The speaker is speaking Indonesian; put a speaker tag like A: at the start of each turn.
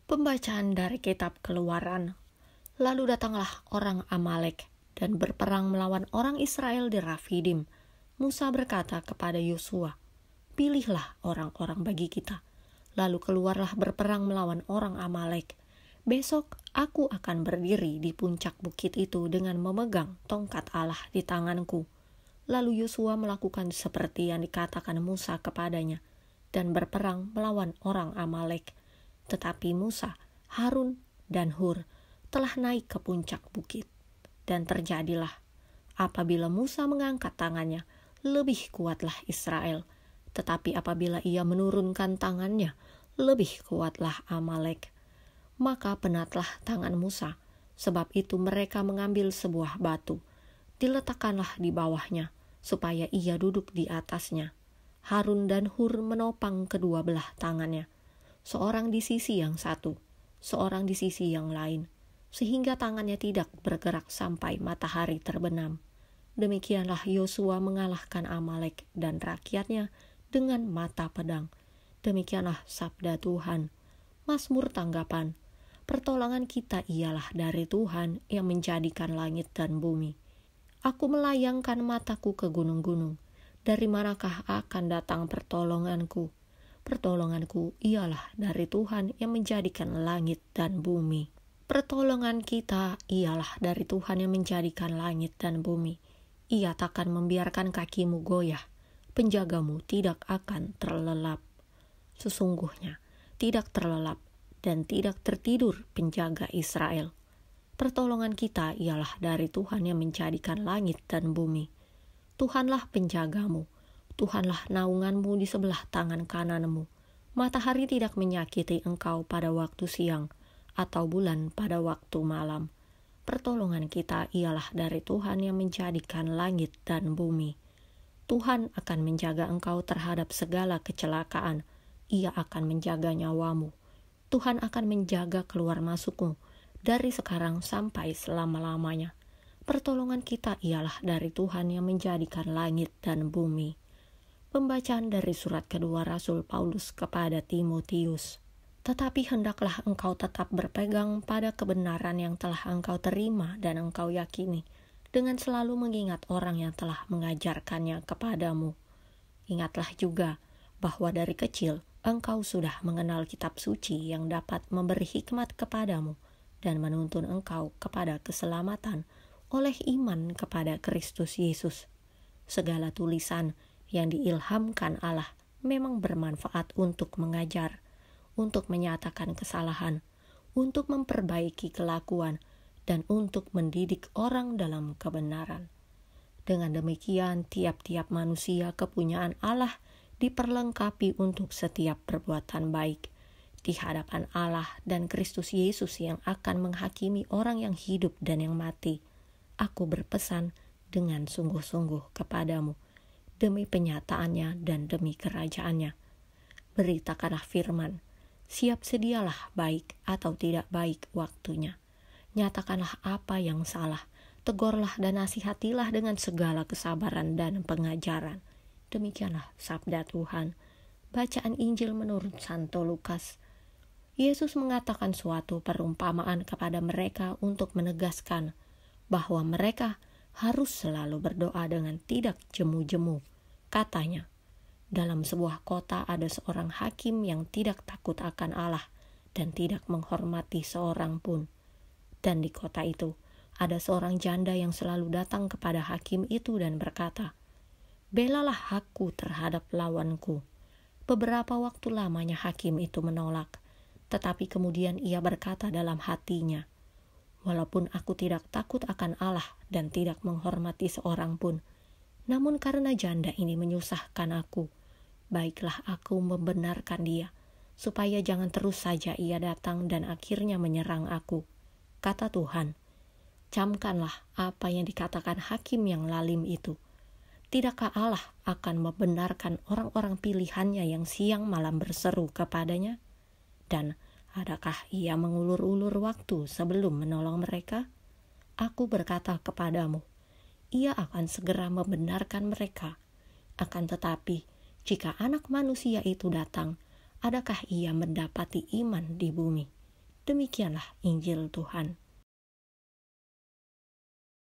A: Pembacaan dari kitab Keluaran. Lalu datanglah orang Amalek dan berperang melawan orang Israel di Rafidim. Musa berkata kepada Yosua, "Pilihlah orang-orang bagi kita, lalu keluarlah berperang melawan orang Amalek. Besok aku akan berdiri di puncak bukit itu dengan memegang tongkat Allah di tanganku." Lalu Yosua melakukan seperti yang dikatakan Musa kepadanya dan berperang melawan orang Amalek. Tetapi Musa, Harun, dan Hur telah naik ke puncak bukit. Dan terjadilah, apabila Musa mengangkat tangannya, lebih kuatlah Israel. Tetapi apabila ia menurunkan tangannya, lebih kuatlah Amalek. Maka penatlah tangan Musa, sebab itu mereka mengambil sebuah batu. Diletakkanlah di bawahnya, supaya ia duduk di atasnya. Harun dan Hur menopang kedua belah tangannya, seorang di sisi yang satu, seorang di sisi yang lain, sehingga tangannya tidak bergerak sampai matahari terbenam. Demikianlah Yosua mengalahkan Amalek dan rakyatnya dengan mata pedang. Demikianlah sabda Tuhan. Mazmur tanggapan. Pertolongan kita ialah dari Tuhan yang menjadikan langit dan bumi. Aku melayangkan mataku ke gunung-gunung. Dari manakah akan datang pertolonganku? Pertolonganku ialah dari Tuhan yang menjadikan langit dan bumi. Pertolongan kita ialah dari Tuhan yang menjadikan langit dan bumi. Ia takkan membiarkan kakimu goyah, penjagamu tidak akan terlelap. Sesungguhnya tidak terlelap dan tidak tertidur penjaga Israel. Pertolongan kita ialah dari Tuhan yang menjadikan langit dan bumi. Tuhanlah penjagamu. Tuhanlah naunganmu di sebelah tangan kananmu. Matahari tidak menyakiti engkau pada waktu siang, atau bulan pada waktu malam. Pertolongan kita ialah dari Tuhan yang menjadikan langit dan bumi. Tuhan akan menjaga engkau terhadap segala kecelakaan. Ia akan menjaga nyawamu. Tuhan akan menjaga keluar masukmu dari sekarang sampai selama-lamanya. Pertolongan kita ialah dari Tuhan yang menjadikan langit dan bumi. Pembacaan dari surat kedua Rasul Paulus kepada Timotius. Tetapi hendaklah engkau tetap berpegang pada kebenaran yang telah engkau terima dan engkau yakini, dengan selalu mengingat orang yang telah mengajarkannya kepadamu. Ingatlah juga bahwa dari kecil engkau sudah mengenal kitab suci yang dapat memberi hikmat kepadamu dan menuntun engkau kepada keselamatan oleh iman kepada Kristus Yesus. Segala tulisan yang diilhamkan Allah memang bermanfaat untuk mengajar, untuk menyatakan kesalahan, untuk memperbaiki kelakuan, dan untuk mendidik orang dalam kebenaran. Dengan demikian, tiap-tiap manusia kepunyaan Allah diperlengkapi untuk setiap perbuatan baik di hadapan Allah dan Kristus Yesus yang akan menghakimi orang yang hidup dan yang mati. Aku berpesan dengan sungguh-sungguh kepadamu, demi penyataannya dan demi kerajaannya. Beritakanlah firman, siap sedialah baik atau tidak baik waktunya. Nyatakanlah apa yang salah, tegurlah dan nasihatilah dengan segala kesabaran dan pengajaran. Demikianlah sabda Tuhan. Bacaan Injil menurut Santo Lukas. Yesus mengatakan suatu perumpamaan kepada mereka untuk menegaskan bahwa mereka harus selalu berdoa dengan tidak jemu-jemu. Katanya, dalam sebuah kota ada seorang hakim yang tidak takut akan Allah dan tidak menghormati seorang pun. Dan di kota itu ada seorang janda yang selalu datang kepada hakim itu dan berkata, "Belalah aku terhadap lawanku." Beberapa waktu lamanya hakim itu menolak, tetapi kemudian ia berkata dalam hatinya, "Walaupun aku tidak takut akan Allah dan tidak menghormati seorang pun, namun karena janda ini menyusahkan aku, baiklah aku membenarkan dia, supaya jangan terus saja ia datang dan akhirnya menyerang aku." Kata Tuhan, camkanlah apa yang dikatakan hakim yang lalim itu. Tidakkah Allah akan membenarkan orang-orang pilihannya yang siang malam berseru kepadanya? Dan adakah ia mengulur-ulur waktu sebelum menolong mereka? Aku berkata kepadamu, ia akan segera membenarkan mereka. Akan tetapi, jika Anak Manusia itu datang, adakah ia mendapati iman di bumi? Demikianlah Injil Tuhan.